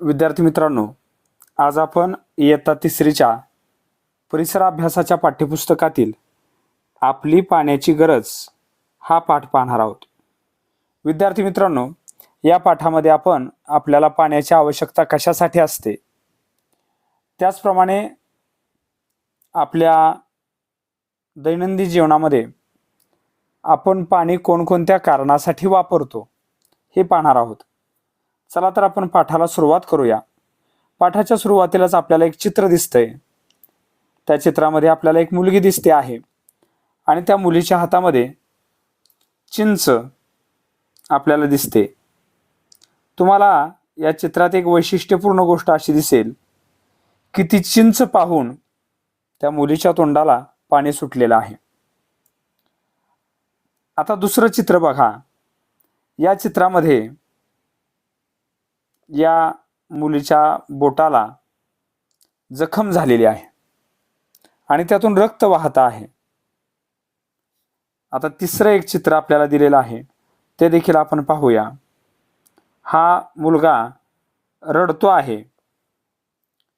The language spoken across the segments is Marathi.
विद्यार्थी मित्रांनो, आज आपण इयत्ता तिसरीच्या परिसर अभ्यासाच्या पाठ्यपुस्तकातील आपली पाण्याची गरज हा पाठ पाहणार आहोत. विद्यार्थी मित्रांनो, या पाठामध्ये आपण आपल्याला पाण्याची आवश्यकता कशासाठी असते, त्याचप्रमाणे आपल्या दैनंदिन जीवनामध्ये आपण पाणी कोणकोणत्या कारणासाठी वापरतो हे पाहणार आहोत. चला तर आपण पाठाला सुरुवात करूया. पाठाच्या सुरुवातीलाच आपल्याला एक चित्र दिसतंय. त्या चित्रामध्ये आपल्याला एक मुलगी दिसते आहे आणि त्या मुलीच्या हातामध्ये चिंच आपल्याला दिसते. तुम्हाला या चित्रात एक वैशिष्ट्यपूर्ण गोष्ट अशी दिसेल की ती चिंच पाहून त्या मुलीच्या तोंडाला पाणी सुटलेलं आहे. आता दुसरं चित्र बघा. या चित्रामध्ये या मुलीच्या बोटाला जखम झालेली आहे आणि त्यातून रक्त वाहत आहे. आता तिसरं एक चित्र आपल्याला दिलेलं आहे, ते देखील आपण पाहूया. हा मुलगा रडतो आहे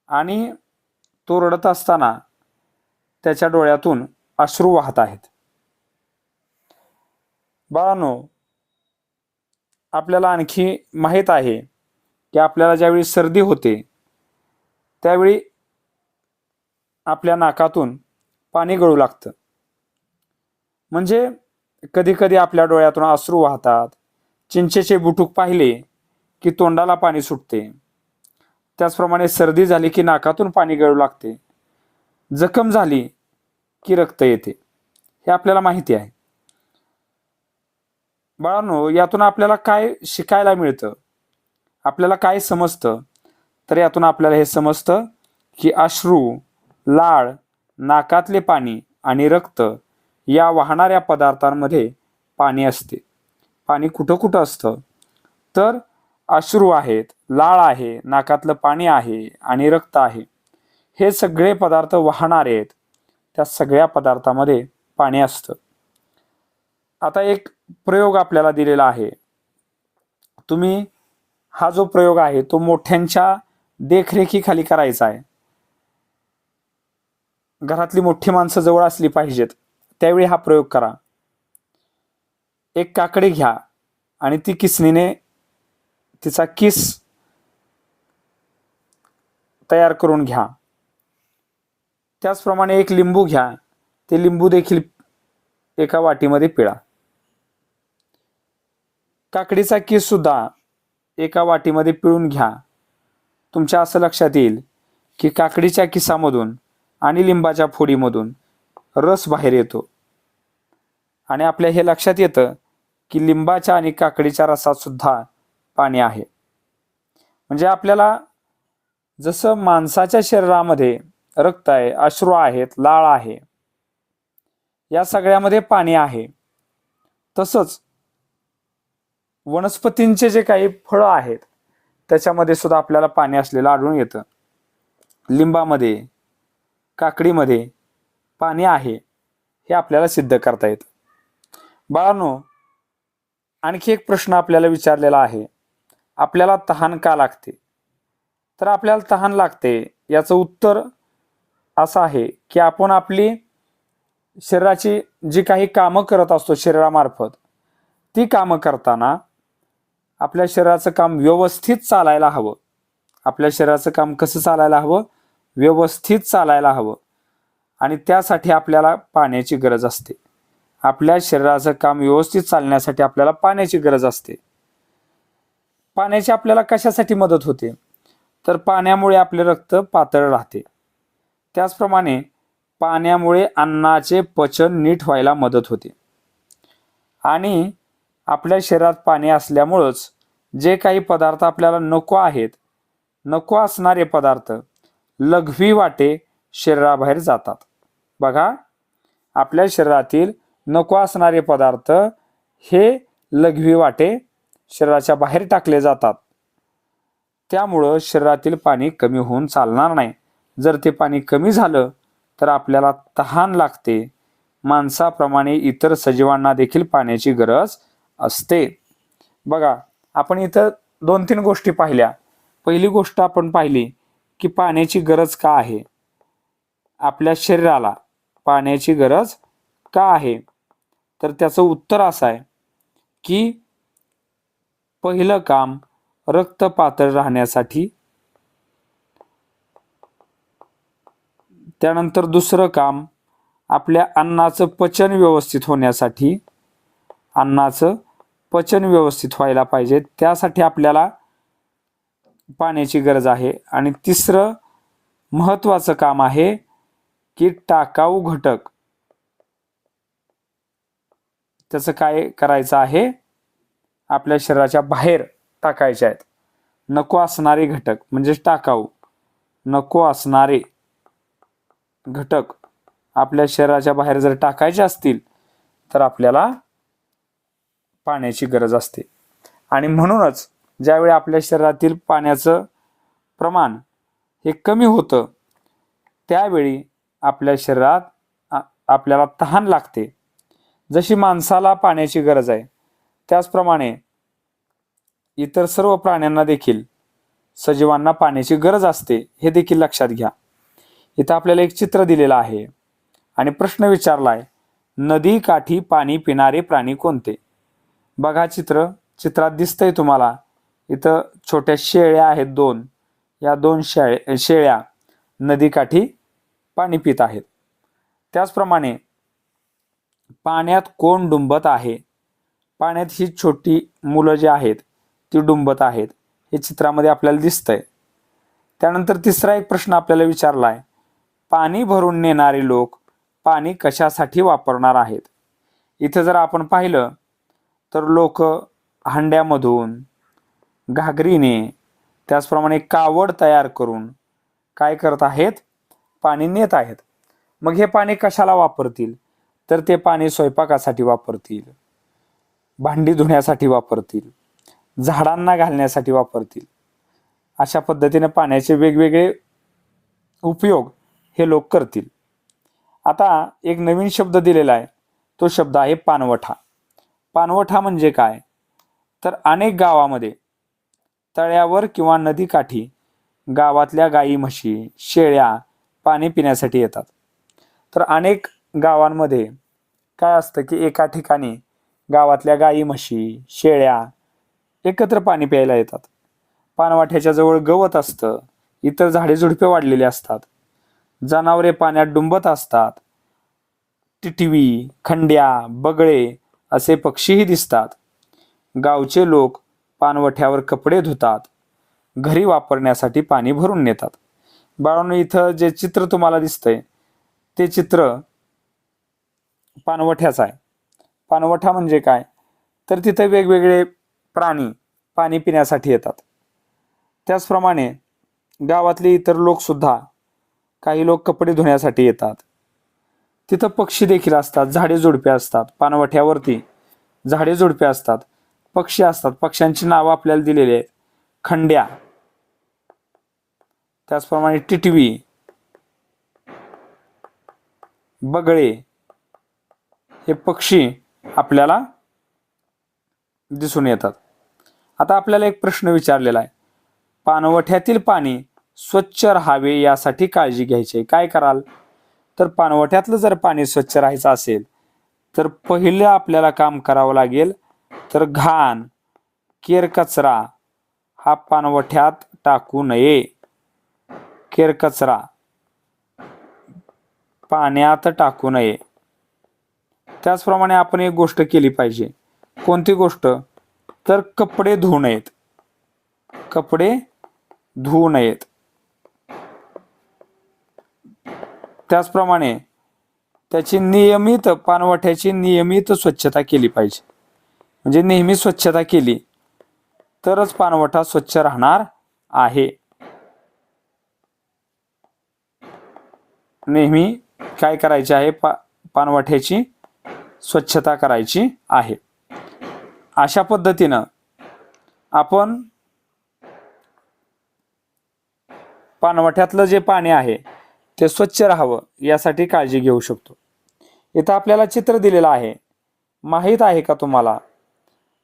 आणि तो रडत असताना त्याच्या डोळ्यातून अश्रू वाहत आहेत. बाळांनो, आपल्याला आणखी माहीत आहे की आपल्याला ज्यावेळी सर्दी होते त्यावेळी आपल्या नाकातून पाणी गळू लागतं. म्हणजे कधी कधी आपल्या डोळ्यातून अश्रू वाहतात. चिंचेचे बुटूक पाहिले की तोंडाला पाणी सुटते. त्याचप्रमाणे सर्दी झाली की नाकातून पाणी गळू लागते. जखम झाली की रक्त येते, हे आपल्याला माहिती आहे. बाळांनो, यातून आपल्याला काय शिकायला मिळतं, आपल्याला काय समजतं? तर यातून आपल्याला हे समजतं की अश्रू, लाळ, नाकातले पाणी आणि रक्त या वाहणाऱ्या पदार्थांमध्ये पाणी असते. पाणी कुठं कुठं असतं? तर अश्रू आहेत, लाळ आहे, नाकातलं पाणी आहे आणि रक्त आहे. हे सगळे पदार्थ वाहणारे आहेत. त्या सगळ्या पदार्थामध्ये पाणी असतं. आता एक प्रयोग आपल्याला दिलेला आहे. तुम्ही हा जो प्रयोग आहे तो मोठ्यांच्या देखरेखीखाली करायचा आहे. घरातली मोठी माणसं जवळ असली पाहिजेत, त्यावेळी हा प्रयोग करा. एक काकडी घ्या आणि ती किसणीने तिचा किस तयार करून घ्या. त्याचप्रमाणे एक लिंबू घ्या, ते लिंबू देखील एका वाटीमध्ये पिळा. काकडीचा किस सुद्धा एका वाटीमध्ये पिळून घ्या. तुमच्या असं लक्षात येईल की काकडीच्या किसामधून आणि लिंबाच्या फोडीमधून रस बाहेर येतो आणि आपल्या हे लक्षात येतं की लिंबाच्या आणि काकडीच्या रसात सुद्धा पाणी आहे. म्हणजे आपल्याला जसं माणसाच्या शरीरामध्ये रक्त आहे, अश्रू आहेत, लाळ आहे, या सगळ्यामध्ये पाणी आहे, तसंच वनस्पतींचे जे काही फळं आहेत त्याच्यामध्ये सुद्धा आपल्याला पाणी असलेलं आढळून येतं. लिंबामध्ये, काकडीमध्ये पाणी आहे, हे आपल्याला सिद्ध करता येतं. बाळांनो, आणखी एक प्रश्न आपल्याला विचारलेला आहे, आपल्याला तहान का लागते? तर आपल्याला तहान लागते याचं उत्तर असं आहे की आपण आपली शरीराची जी काही कामं करत असतो शरीरामार्फत, ती कामं करताना आपल्या शरीराचं काम व्यवस्थित चालायला हवं. आपल्या शरीराचं काम कसं चालायला हवं? व्यवस्थित चालायला हवं. आणि त्यासाठी आपल्याला पाण्याची गरज असते. आपल्या शरीराचं काम व्यवस्थित चालण्यासाठी आपल्याला पाण्याची गरज असते. पाण्याची आपल्याला कशासाठी मदत होते? तर पाण्यामुळे आपले रक्त पातळ राहते. त्याचप्रमाणे पाण्यामुळे अन्नाचे पचन नीट व्हायला मदत होते. आणि आपल्या शरीरात पाणी असल्यामुळंच जे काही पदार्थ आपल्याला नको आहेत, नको असणारे पदार्थ लघवी वाटे शरीराबाहेर जातात. बघा, आपल्या शरीरातील नको असणारे पदार्थ हे लघवी वाटे शरीराच्या बाहेर टाकले जातात. त्यामुळं शरीरातील पाणी कमी होऊन चालणार नाही. जर ते पाणी कमी झालं तर आपल्याला तहान लागते. माणसाप्रमाणे इतर सजीवांना देखील पाण्याची गरज असते. बघा, आपण इथं 2-3 गोष्टी पाहिल्या. पहिली गोष्ट आपण पाहिली की पाण्याची गरज का आहे, आपल्या शरीराला पाण्याची गरज का आहे, तर त्याचं उत्तर असं आहे की पहिलं काम रक्त पातळ राहण्यासाठी, त्यानंतर दुसरं काम आपल्या अन्नाचं पचन व्यवस्थित होण्यासाठी, अन्नाचं पचन व्यवस्थित व्हायला पाहिजे त्यासाठी आपल्याला पाण्याची गरज आहे, आणि तिसरं महत्त्वाचं काम आहे की टाकाऊ घटक त्याचं काय करायचं आहे, आपल्या शरीराच्या बाहेर टाकायचे आहेत. नको असणारे घटक म्हणजेच टाकाऊ, नको असणारे घटक आपल्या शरीराच्या बाहेर जर टाकायचे असतील तर आपल्याला पाण्याची गरज असते. आणि म्हणूनच ज्यावेळी आपल्या शरीरातील पाण्याचं प्रमाण हे कमी होतं त्यावेळी आपल्या शरीरात आपल्याला तहान लागते. जशी माणसाला पाण्याची गरज आहे त्याचप्रमाणे इतर सर्व प्राण्यांना देखील, सजीवांना पाण्याची गरज असते, हे देखील लक्षात घ्या. इथं आपल्याला एक चित्र दिलेलं आहे आणि प्रश्न विचारलाय, नदी काठी पाणी पिणारे प्राणी कोणते? बघा चित्रात दिसतंय तुम्हाला, इथं छोट्या शेळ्या आहेत दोन, या दोन शेळ्या नदीकाठी पाणी पित आहेत. त्याचप्रमाणे पाण्यात कोण डुंबत आहे, पाण्यात ही छोटी मुलं जी आहेत ती डुंबत आहेत, हे चित्रामध्ये आपल्याला दिसतंय. त्यानंतर तिसरा एक प्रश्न आपल्याला विचारलाय, पाणी भरून नेणारे लोक पाणी कशासाठी वापरणार आहेत? इथं जर आपण पाहिलं तर लोक हंड्यामधून, घागरीने, त्याचप्रमाणे कावड तयार करून काय करत आहेत, पाणी नेत आहेत. मग हे पाणी कशाला वापरतील, तर ते पाणी स्वयंपाकासाठी वापरतील, भांडी धुण्यासाठी वापरतील, झाडांना घालण्यासाठी वापरतील. अशा पद्धतीने पाण्याचे वेगवेगळे उपयोग हे लोक करतील. आता एक नवीन शब्द दिलेला आहे, तो शब्द आहे पाणवठा. पाणवठा म्हणजे काय, तर अनेक गावामध्ये तळ्यावर किंवा नदीकाठी गावातल्या गाई म्हशी शेळ्या पाणी पिण्यासाठी येतात. तर अनेक गावांमध्ये काय असतं की एका ठिकाणी गावातल्या गाई म्हशी शेळ्या एकत्र पाणी प्यायला येतात. पाणवाठ्याच्या जवळ गवत असतं, इतर झाडे झुडपे वाढलेली असतात, जनावरे पाण्यात डुंबत असतात, टिटवी, खंड्या, बगळे असे पक्षीही दिसतात. गावचे लोक पाणवठ्यावर कपडे धुतात, घरी वापरण्यासाठी पाणी भरून नेतात. बाळांनो, इथं जे चित्र तुम्हाला दिसतंय ते चित्र पाणवठ्याचं आहे. पाणवठा म्हणजे काय, तर तिथे वेगवेगळे प्राणी पाणी पिण्यासाठी येतात. त्याचप्रमाणे गावातले इतर लोक सुद्धा, काही लोक कपडे धुण्यासाठी येतात. तिथं पक्षी देखील असतात, झाडे झुडपे असतात, पाणवठ्यावरती झाडे झुडपे असतात, पक्षी असतात. पक्ष्यांची नावं आपल्याला दिलेली आहेत, खंड्या, त्याचप्रमाणे टिटवी, बगळे, हे पक्षी आपल्याला दिसून येतात. आता आपल्याला एक प्रश्न विचारलेला आहे, पाणवठ्यातील पाणी स्वच्छ राहावे यासाठी काळजी घ्यायची. काय कराल, तर पाणवठ्यातलं जर पाणी स्वच्छ राहायचं असेल तर पहिलं आपल्याला काम करावं लागेल, तर घाण, केर कचरा हा पाणवठ्यात टाकू नये. केर कचरा पाण्यात टाकू नये. त्याचप्रमाणे आपण एक गोष्ट केली पाहिजे. कोणती गोष्ट, तर कपडे धुवू नयेत. कपडे धुवू नयेत. त्याचप्रमाणे त्याची नियमित, पाणवठ्याची नियमित स्वच्छता केली पाहिजे. म्हणजे नेहमी स्वच्छता केली तरच पाणवठा स्वच्छ राहणार आहे. नेहमी काय करायचे आहे, पाणवठ्याची स्वच्छता करायची आहे. अशा पद्धतीनं आपण पाणवठ्यातलं जे पाणी आहे ते स्वच्छ राहावं यासाठी काळजी घेऊ शकतो. इथं आपल्याला चित्र दिलेलं आहे, माहीत आहे का तुम्हाला?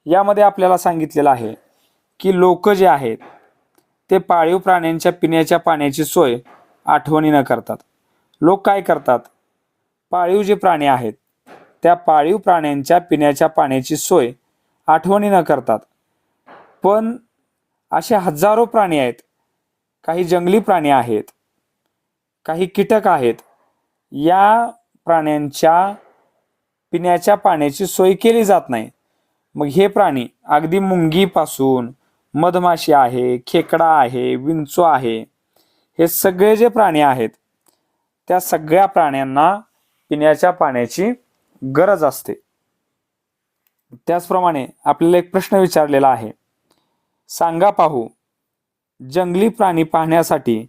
यामध्ये आपल्याला सांगितलेलं आहे की लोक जे आहेत ते पाळीव प्राण्यांच्या पिण्याच्या पाण्याची सोय आठवणीनं करतात. लोक काय करतात, पाळीव जे प्राणी आहेत त्या पाळीव प्राण्यांच्या पिण्याच्या पाण्याची सोय आठवणीनं करतात. पण असे हजारो प्राणी आहेत, काही जंगली प्राणी आहेत, काही कीटक आहेत, या प्राण्यांच्या पिण्याच्या पाण्याची सोय केली जात नाही. मग हे प्राणी अगदी मुंगीपासून मधमाशी आहे, खेकडा आहे, विंचू आहे, हे सगळे जे प्राणी आहेत त्या सगळ्या प्राण्यांना पिण्याच्या पाण्याची गरज असते. त्याचप्रमाणे आपल्याला एक प्रश्न विचारलेला आहे, सांगा पाहू, जंगली प्राणी पाहण्यासाठी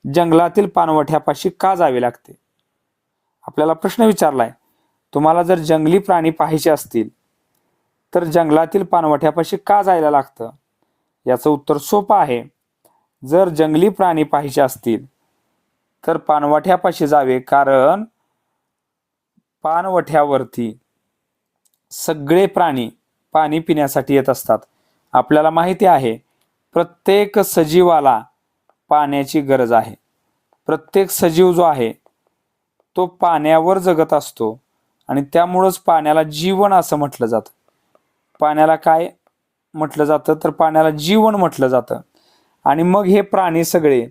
जंगलातील पाणवठ्यापाशी का जावे लागते? आपल्याला प्रश्न विचारलाय, तुम्हाला जर जंगली प्राणी पाहायचे असतील तर जंगलातील पाणवठ्यापाशी का जायला लागतं? याचं उत्तर सोपं आहे. जर जंगली प्राणी पाहायचे असतील तर पाणवठ्यापाशी जावे, कारण पाणवठ्यावरती सगळे प्राणी पाणी पिण्यासाठी येत असतात. आपल्याला माहिती आहे, प्रत्येक सजीवाला पाण्याची गरज आहे. प्रत्येक सजीव जो आहे तो पाण्यावर जगत असतो आणि त्यामुळंच पाण्याला जीवन असं म्हटलं जातं. पाण्याला काय म्हटलं जातं तर पाण्याला जीवन म्हटलं जातं. आणि मग हे प्राणी सगळे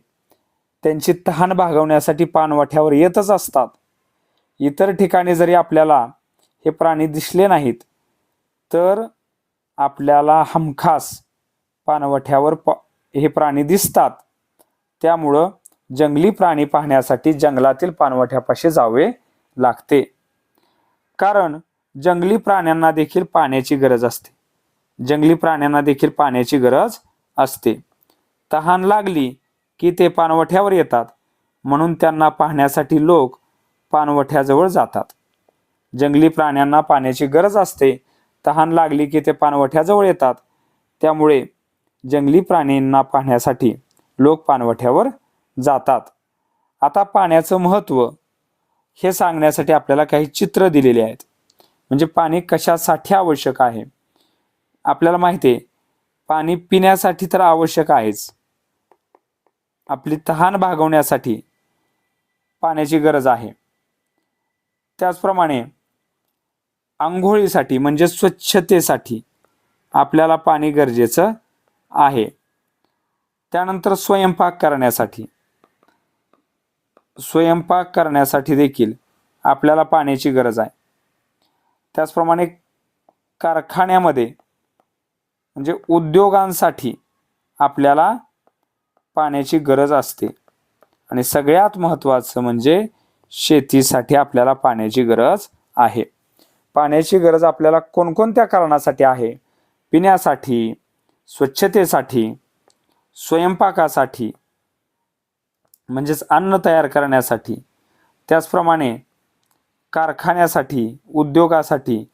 त्यांची तहान भागवण्यासाठी पाणवठ्यावर येतच असतात. इतर ठिकाणी जरी आपल्याला हे प्राणी दिसले नाहीत तर आपल्याला हमखास पाणवठ्यावर हे प्राणी दिसतात. त्यामुळं जंगली प्राणी पाहण्यासाठी जंगलातील पाणवठ्यापाशी जावे लागते. कारण जंगली प्राण्यांना देखील पाण्याची गरज असते. जंगली प्राण्यांना देखील पाण्याची गरज असते. तहान लागली की ते पाणवठ्यावर येतात, म्हणून त्यांना पाहण्यासाठी लोक पाणवठ्याजवळ जातात. जंगली प्राण्यांना पाण्याची गरज असते, तहान लागली की ते पाणवठ्याजवळ येतात, त्यामुळे जंगली प्राण्यांना पाहण्यासाठी लोक पाणवठ्यावर जातात. आता पाण्याचं महत्त्व हे सांगण्यासाठी आपल्याला काही चित्र दिलेली आहेत. म्हणजे पाणी कशासाठी आवश्यक आहे. आपल्याला माहिती आहे, पाणी पिण्यासाठी तर आवश्यक आहेच, आपली तहान भागवण्यासाठी पाण्याची गरज आहे. त्याचप्रमाणे आंघोळीसाठी म्हणजे स्वच्छतेसाठी आपल्याला पाणी गरजेचं आहे. त्यानंतर स्वयंपाक करण्यासाठी देखील आपल्याला पाण्याची गरज आहे. त्याचप्रमाणे कारखान्यामध्ये म्हणजे उद्योगांसाठी आपल्याला पाण्याची गरज असते. आणि सगळ्यात महत्त्वाचं म्हणजे शेतीसाठी आपल्याला पाण्याची गरज आहे. पाण्याची गरज आपल्याला कोणकोणत्या कारणासाठी आहे? पिण्यासाठी, स्वच्छतेसाठी, स्वयंपाकासाठी म्हणजेच अन्न तयार करण्यासाठी, त्याचप्रमाणे कारखान्यासाठी, उद्योगासाठी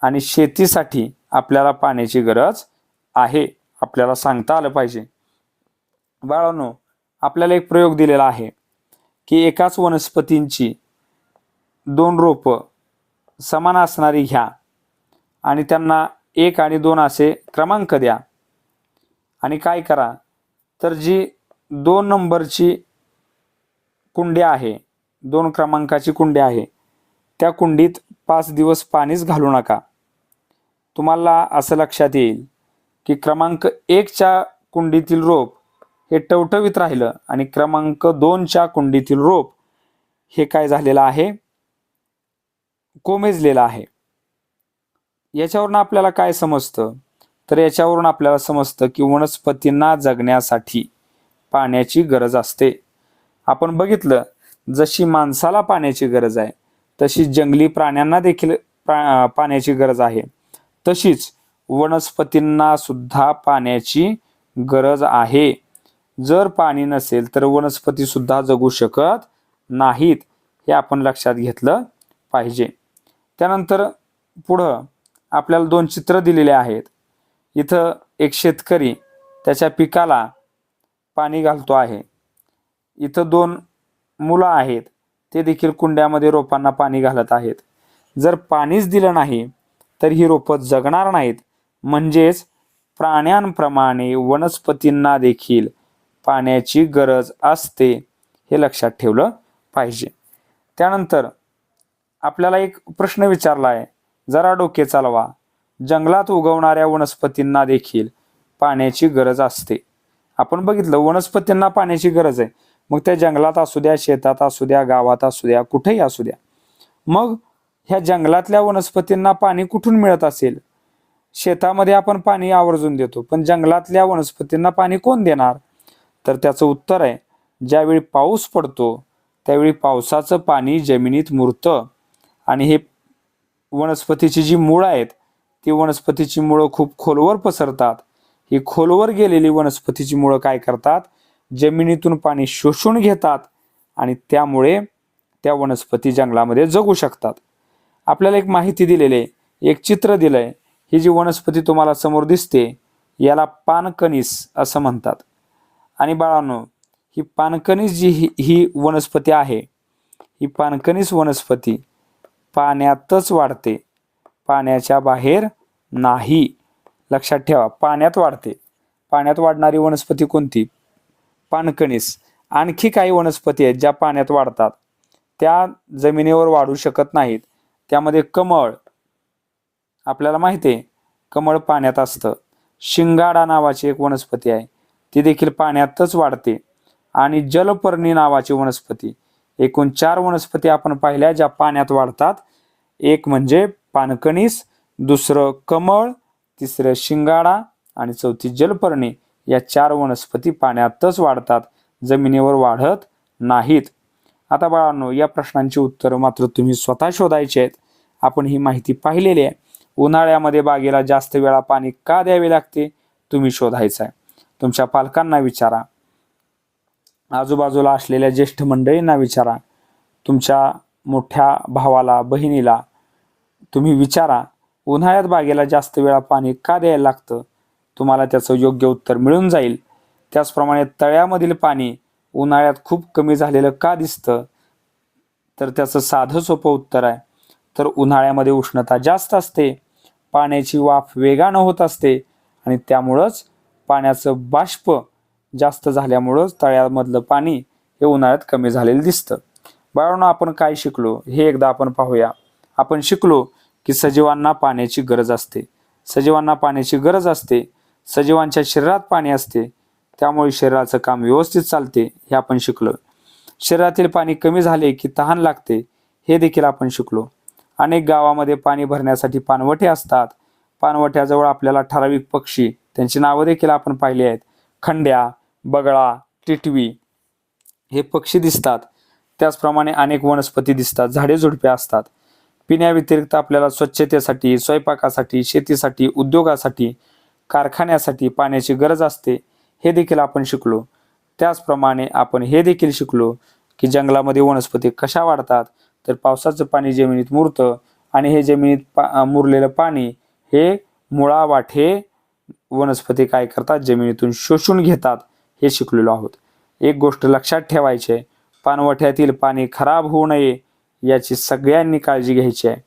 आणि शेतीसाठी आपल्याला पाण्याची गरज आहे. आपल्याला सांगता आलं पाहिजे. बाळांनो, आपल्याला एक प्रयोग दिलेला आहे की एकाच वनस्पतींची 2 रोपं समान असणारी घ्या आणि त्यांना 1 आणि 2 असे क्रमांक द्या. आणि काय करा तर जी 2 नंबरची कुंडी आहे, 2 क्रमांकाची कुंडी आहे, त्या कुंडीत 5 दिवस पाणीच घालू नका. तुम्हाला असं लक्षात येईल की क्रमांक 1च्या कुंडीतील रोप हे टवटवीत राहिलं आणि क्रमांक 2च्या कुंडीतील रोप हे काय झालेलं आहे, कोमेजलेलं आहे. याच्यावरून आपल्याला काय समजतं तर याच्यावरून आपल्याला समजतं की वनस्पतींना जगण्यासाठी पाण्याची गरज असते. आपण बघितलं, जशी माणसाला पाण्याची गरज आहे तशी जंगली प्राण्यांना देखील पाण्याची गरज आहे, तशीच वनस्पतींना सुद्धा पाण्याची गरज आहे. जर पाणी नसेल तर वनस्पती सुद्धा जगू शकत नाहीत, हे आपण लक्षात घेतलं पाहिजे. त्यानंतर पुढं आपल्याला 2 चित्र दिलेले आहेत. इथं एक शेतकरी त्याच्या पिकाला पाणी घालतो आहे. इथं 2 मुलं आहेत, ते देखील कुंड्यामध्ये रोपांना पाणी घालत आहेत. जर पाणीच दिलं नाही तर ही रोपं जगणार नाहीत. म्हणजेच प्राण्यांप्रमाणे वनस्पतींना देखील पाण्याची गरज असते, हे लक्षात ठेवलं पाहिजे. त्यानंतर आपल्याला एक प्रश्न विचारला आहे, जरा डोके चालवा. जंगलात उगवणाऱ्या वनस्पतींना देखील पाण्याची गरज असते. आपण बघितलं वनस्पतींना पाण्याची गरज आहे, मग त्या जंगलात असू द्या, शेतात असू द्या, गावात असू द्या, कुठेही असू द्या. मग ह्या जंगलातल्या वनस्पतींना पाणी कुठून मिळत असेल? शेतामध्ये आपण पाणी आवर्जून देतो, पण जंगलातल्या वनस्पतींना पाणी कोण देणार? तर त्याचं उत्तर आहे, ज्यावेळी पाऊस पडतो त्यावेळी पावसाचं पाणी जमिनीत मुरतं आणि हे वनस्पतीची जी मुळं आहेत, ती वनस्पतीची मुळं खूप खोलवर पसरतात. ही खोलवर गेलेली वनस्पतीची मुळं काय करतात? जमिनीतून पाणी शोषून घेतात आणि त्यामुळे त्या वनस्पती जंगलामध्ये जगू शकतात. आपल्याला एक माहिती दिलेली आहे, एक चित्र दिलंय. ही जी वनस्पती तुम्हाला समोर दिसते याला पानकणीस असं म्हणतात. आणि बाळांनो, ही पानकणीस जी ही वनस्पती आहे, ही पानकणीस वनस्पती पाण्यातच वाढते, पाण्याच्या बाहेर नाही. लक्षात ठेवा, पाण्यात वाढते. पाण्यात वाढणारी वनस्पती कोणती? पानकणीस. आणखी काही वनस्पती आहेत ज्या पाण्यात वाढतात, त्या जमिनीवर वाढू शकत नाहीत. त्यामध्ये कमळ, आपल्याला माहिती आहे कमळ पाण्यात असतं. शिंगाडा नावाची एक वनस्पती आहे, ती देखील पाण्यातच वाढते. आणि जलपर्णी नावाची वनस्पती. एकूण 4 वनस्पती आपण पाहिल्या ज्या पाण्यात वाढतात. एक म्हणजे पानकणीस, दुसरं कमळ, तिसरं शिंगाडा आणि चौथी जलपर्णी. या 4 वनस्पती पाण्यातच वाढतात, जमिनीवर वाढत नाहीत. आता बाळांनो, या प्रश्नांची उत्तरं मात्र तुम्ही स्वतः शोधायची आहेत. आपण ही माहिती पाहिलेली आहे. उन्हाळ्यामध्ये बागेला जास्त वेळा पाणी का द्यावे लागते, तुम्ही शोधायचं आहे. तुमच्या पालकांना विचारा, आजूबाजूला असलेल्या ज्येष्ठ मंडळींना विचारा, तुमच्या मोठ्या भावाला, बहिणीला तुम्ही विचारा, उन्हाळ्यात बागेला जास्त वेळा पाणी का द्यायला लागतं? तुम्हाला त्याचं योग्य उत्तर मिळून जाईल. त्याचप्रमाणे तळ्यामधील पाणी उन्हाळ्यात खूप कमी झालेलं का दिसतं? तर त्याचं साधं सोपं उत्तर आहे, तर उन्हाळ्यामध्ये उष्णता जास्त असते, पाण्याची वाफ वेगानं होत असते आणि त्यामुळंच पाण्याचं बाष्प जास्त झाल्यामुळंच तळ्यामधलं पाणी हे उन्हाळ्यात कमी झालेलं दिसतं. बाळांनो, आपण काय शिकलो हे एकदा आपण पाहूया. आपण शिकलो की सजीवांना पाण्याची गरज असते. सजीवांना पाण्याची गरज असते. सजीवांच्या शरीरात पाणी असते, त्यामुळे शरीराचं काम व्यवस्थित चालते, हे आपण शिकलो. शरीरातील पाणी कमी झाले की तहान लागते, हे देखील आपण शिकलो. अनेक गावामध्ये पाणी भरण्यासाठी पाणवठे असतात. पाणवठ्याजवळ आपल्याला ठराविक पक्षी, त्यांची नावं देखील आपण पाहिली आहेत. खंड्या, बगळा, टिटवी हे पक्षी दिसतात. त्याचप्रमाणे अनेक वनस्पती दिसतात, झाडे झुडपे असतात. पिण्याव्यतिरिक्त आपल्याला स्वच्छतेसाठी, स्वयंपाकासाठी, शेतीसाठी, उद्योगासाठी, कारखान्यासाठी पाण्याची गरज असते, हे देखील आपण शिकलो. त्याचप्रमाणे आपण हे देखील शिकलो की जंगलामध्ये वनस्पती कशा वाढतात, तर पावसाचं पाणी जमिनीत मुरतं आणि हे जमिनीत मुरलेलं पाणी हे मुळावाटे वनस्पती काय करतात, जमिनीतून शोषून घेतात, हे शिकलेलो आहोत. एक गोष्ट लक्षात ठेवायची आहे, पाणवठ्यातील पाणी खराब होऊ नये याची सगळ्यांनी काळजी घ्यायची आहे.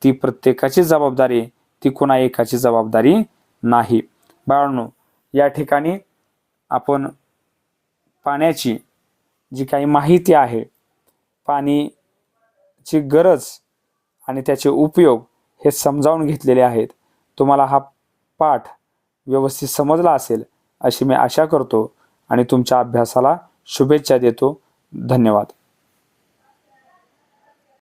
ती प्रत्येकाची जबाबदारी, ती कोणा एकाची जबाबदारी नाही. बाळांनो, या ठिकाणी आपण पाण्याची जी काही माहिती आहे, पाणीची गरज आणि त्याचे उपयोग हे समजावून घेतलेले आहेत. तुम्हाला हा पाठ व्यवस्थित समजला असेल अशी मी आशा करतो आणि तुमच्या अभ्यासाला शुभेच्छा देतो. धन्यवाद.